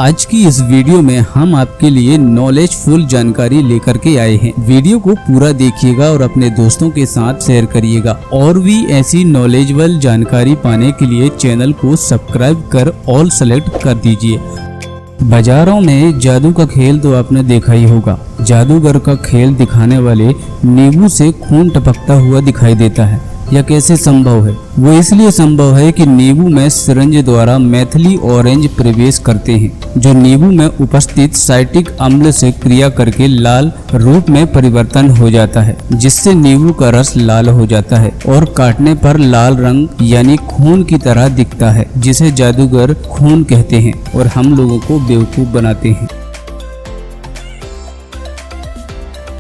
आज की इस वीडियो में हम आपके लिए नॉलेजफुल जानकारी लेकर के आए हैं। वीडियो को पूरा देखिएगा और अपने दोस्तों के साथ शेयर करिएगा। और भी ऐसी नॉलेजेबल जानकारी पाने के लिए चैनल को सब्सक्राइब कर ऑल सेलेक्ट कर दीजिए। बाजारों में जादू का खेल तो आपने देखा ही होगा। जादूगर का खेल दिखाने वाले नींबू से खून टपकता हुआ दिखाई देता है। यह कैसे संभव है? वो इसलिए संभव है कि नींबू में सिरिंज द्वारा मैथिली ऑरेंज प्रवेश करते हैं, जो नींबू में उपस्थित साइट्रिक अम्ल से क्रिया करके लाल रूप में परिवर्तन हो जाता है, जिससे नींबू का रस लाल हो जाता है और काटने पर लाल रंग यानी खून की तरह दिखता है, जिसे जादूगर खून कहते हैं और हम लोगों को बेवकूफ बनाते हैं।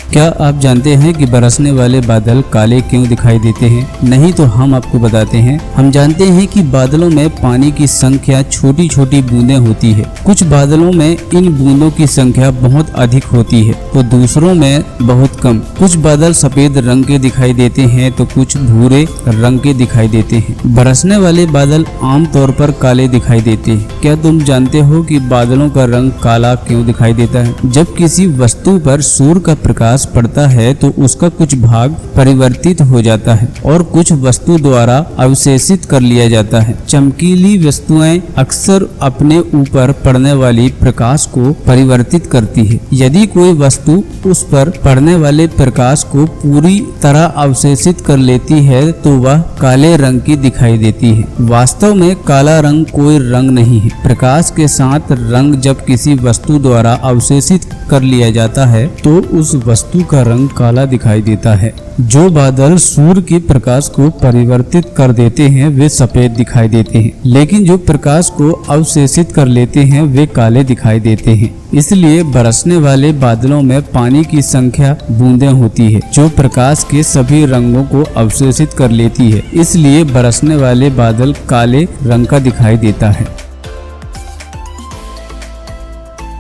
क्या आप जानते हैं कि बरसने वाले बादल काले क्यों दिखाई देते हैं? नहीं तो हम आपको बताते हैं। हम जानते हैं कि बादलों में पानी की संख्या छोटी छोटी बूंदें होती है। कुछ बादलों में इन बूंदों की संख्या बहुत अधिक होती है तो दूसरों में बहुत कम। कुछ बादल सफेद रंग के दिखाई देते हैं तो कुछ भूरे रंग के दिखाई देते हैं। बरसने वाले बादल आमतौर पर काले दिखाई देते हैं। क्या तुम जानते हो कि बादलों का रंग काला क्यों दिखाई देता है? जब किसी वस्तु पर सूर्य का प्रकाश पड़ता है तो उसका कुछ भाग परिवर्तित हो जाता है और कुछ वस्तु द्वारा अवशेषित कर लिया जाता है। चमकीली वस्तुएं अक्सर अपने ऊपर पड़ने वाली प्रकाश को परिवर्तित करती है। यदि कोई वस्तु उस पर पड़ने वाले प्रकाश को पूरी तरह अवशेषित कर लेती है तो वह काले रंग की दिखाई देती है। वास्तव में काला रंग कोई रंग नहीं है। प्रकाश के साथ रंग जब किसी वस्तु द्वारा अवशेषित कर लिया जाता है तो उस वस्तु का रंग काला दिखाई देता है। जो बादल सूर्य के प्रकाश को परिवर्तित कर देते हैं वे सफेद दिखाई देते हैं, लेकिन जो प्रकाश को अवशेषित कर लेते हैं वे काले दिखाई देते हैं। इसलिए बरसने वाले बादलों में पानी की संख्या बूंदें होती है जो प्रकाश के सभी रंगों को अवशेषित कर लेती है। इसलिए बरसने वाले बादल काले रंग का दिखाई देता है।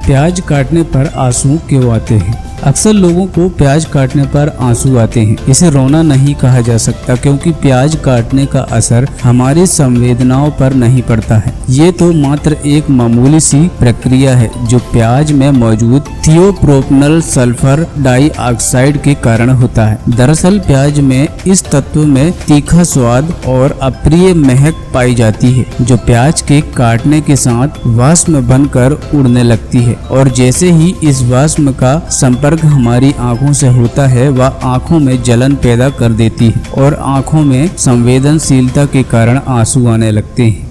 प्याज काटने पर आंसू क्यों आते हैं? अक्सर लोगों को प्याज काटने पर आंसू आते हैं। इसे रोना नहीं कहा जा सकता, क्योंकि प्याज काटने का असर हमारी संवेदनाओं पर नहीं पड़ता है। ये तो मात्र एक मामूली सी प्रक्रिया है जो प्याज में मौजूद थियोप्रोपनॉल सल्फर डाइऑक्साइड के कारण होता है। दरअसल प्याज में इस तत्व में तीखा स्वाद और अप्रिय महक पाई जाती है, जो प्याज के काटने के साथ वाष्प बनकर उड़ने लगती है और जैसे ही इस वाष्प का संपर्क हमारी आंखों से होता है वह आंखों में जलन पैदा कर देती है और आंखों में संवेदनशीलता के कारण आंसू आने लगते हैं।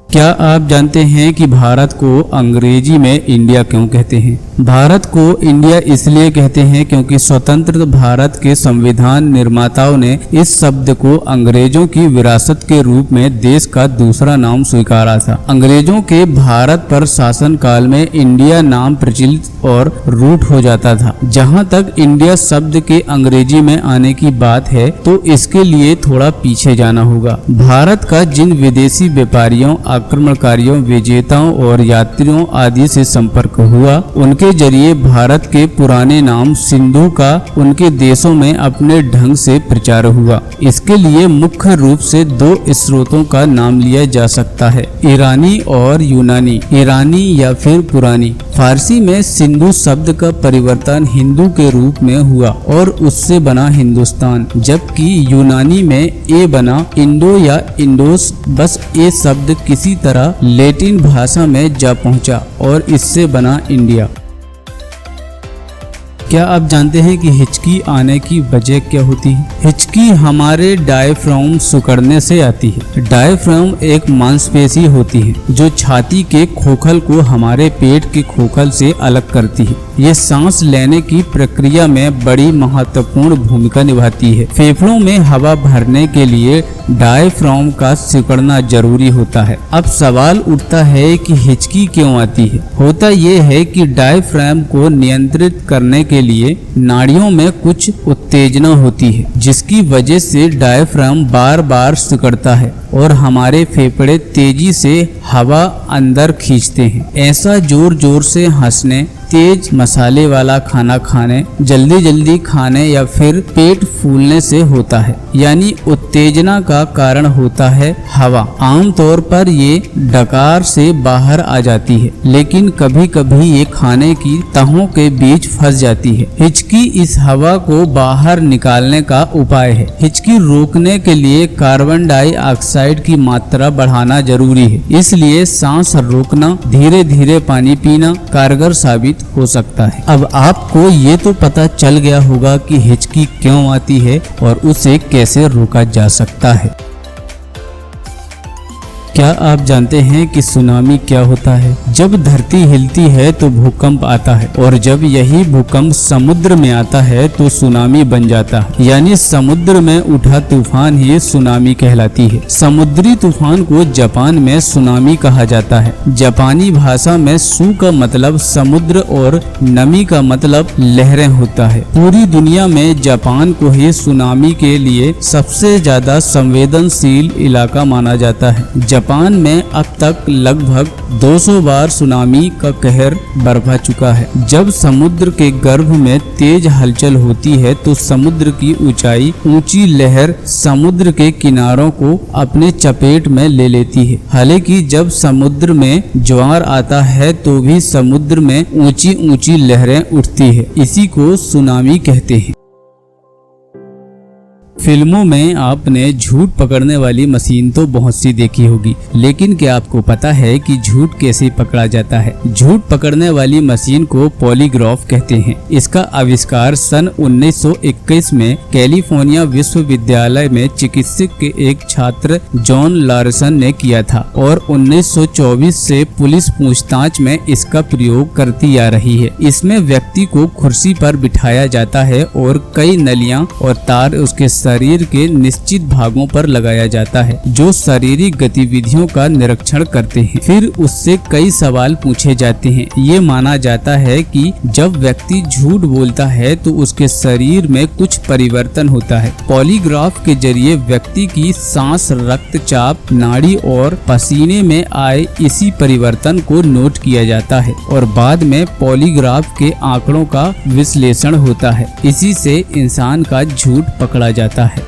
क्या आप जानते हैं कि भारत को अंग्रेजी में इंडिया क्यों कहते हैं? भारत को इंडिया इसलिए कहते हैं क्योंकि स्वतंत्र भारत के संविधान निर्माताओं ने इस शब्द को अंग्रेजों की विरासत के रूप में देश का दूसरा नाम स्वीकारा था। अंग्रेजों के भारत पर शासन काल में इंडिया नाम प्रचलित और रूट हो जाता था। जहां तक इंडिया शब्द के अंग्रेजी में आने की बात है तो इसके लिए थोड़ा पीछे जाना होगा। भारत का जिन विदेशी व्यापारियों, आक्रमणकारियों, विजेताओं और यात्रियों आदि से संपर्क हुआ, उनके जरिए भारत के पुराने नाम सिंधु का उनके देशों में अपने ढंग से प्रचार हुआ। इसके लिए मुख्य रूप से दो स्रोतों का नाम लिया जा सकता है, ईरानी और यूनानी। ईरानी या फिर पुरानी। फारसी में सिंधु शब्द का परिवर्तन हिंदू के रूप में हुआ और उससे बना हिंदुस्तान, जबकि यूनानी में ए बना इंडो या इंडोस। बस ए शब्द किसी तरह लैटिन भाषा में जा पहुंचा और इससे बना इंडिया। क्या आप जानते हैं कि हिचकी आने की वजह क्या होती है? हिचकी हमारे डायफ्राम सिकुड़ने से आती है। डायफ्राम एक मांसपेशी होती है जो छाती के खोखल को हमारे पेट के खोखल से अलग करती है। ये सांस लेने की प्रक्रिया में बड़ी महत्वपूर्ण भूमिका निभाती है। फेफड़ों में हवा भरने के लिए डायफ्राम का सिकुड़ना जरूरी होता है। अब सवाल उठता है कि हिचकी क्यों आती है? होता यह है कि डायफ्राम को नियंत्रित करने के लिए नाड़ियों में कुछ उत्तेजना होती है, जिसकी वजह से डायफ्राम बार बार सिकुड़ता है और हमारे फेफड़े तेजी से हवा अंदर खींचते हैं। ऐसा जोर जोर से हंसने तेज मसाले वाला खाना खाने, जल्दी खाने या फिर पेट फूलने से होता है। यानी उत्तेजना का कारण होता है हवा। आमतौर पर ये डकार से बाहर आ जाती है, लेकिन कभी कभी ये खाने की तहों के बीच फंस जाती है। हिचकी इस हवा को बाहर निकालने का उपाय है। हिचकी रोकने के लिए कार्बन डाइऑक्साइड की मात्रा बढ़ाना जरूरी है, इसलिए सांस रोकना, धीरे धीरे पानी पीना कारगर साबित हो सकता है। अब आपको ये तो पता चल गया होगा कि हिचकी क्यों आती है और उसे कैसे रोका जा सकता है। क्या आप जानते हैं कि सुनामी क्या होता है? जब धरती हिलती है तो भूकंप आता है, और जब यही भूकंप समुद्र में आता है तो सुनामी बन जाता है। यानी समुद्र में उठा तूफान ही सुनामी कहलाती है। समुद्री तूफान को जापान में सुनामी कहा जाता है। जापानी भाषा में सु का मतलब समुद्र और नमी का मतलब लहरें होता है। पूरी दुनिया में जापान को ही सुनामी के लिए सबसे ज्यादा संवेदनशील इलाका माना जाता है। जापान में अब तक लगभग 200 बार सुनामी का कहर बरपा चुका है। जब समुद्र के गर्भ में तेज हलचल होती है तो समुद्र की ऊंची लहर समुद्र के किनारों को अपने चपेट में ले लेती है। हालांकि जब समुद्र में ज्वार आता है तो भी समुद्र में ऊंची लहरें उठती है। इसी को सुनामी कहते हैं। फिल्मों में आपने झूठ पकड़ने वाली मशीन तो बहुत सी देखी होगी, लेकिन क्या आपको पता है कि झूठ कैसे पकड़ा जाता है? झूठ पकड़ने वाली मशीन को पॉलीग्राफ कहते हैं। इसका आविष्कार सन 1921 में कैलिफोर्निया विश्वविद्यालय में चिकित्सक के एक छात्र जॉन लार्सन ने किया था, और 1924 से पुलिस पूछताछ में इसका प्रयोग करती आ रही है। इसमें व्यक्ति को कुर्सी पर बिठाया जाता है और कई नलियां और तार उसके शरीर के निश्चित भागों पर लगाया जाता है, जो शारीरिक गतिविधियों का निरीक्षण करते हैं। फिर उससे कई सवाल पूछे जाते हैं। ये माना जाता है कि जब व्यक्ति झूठ बोलता है तो उसके शरीर में कुछ परिवर्तन होता है। पॉलीग्राफ के जरिए व्यक्ति की सांस, रक्तचाप, नाड़ी और पसीने में आए इसी परिवर्तन को नोट किया जाता है, और बाद में पॉलीग्राफ के आंकड़ों का विश्लेषण होता है। इसी से इंसान का झूठ पकड़ा जाता है।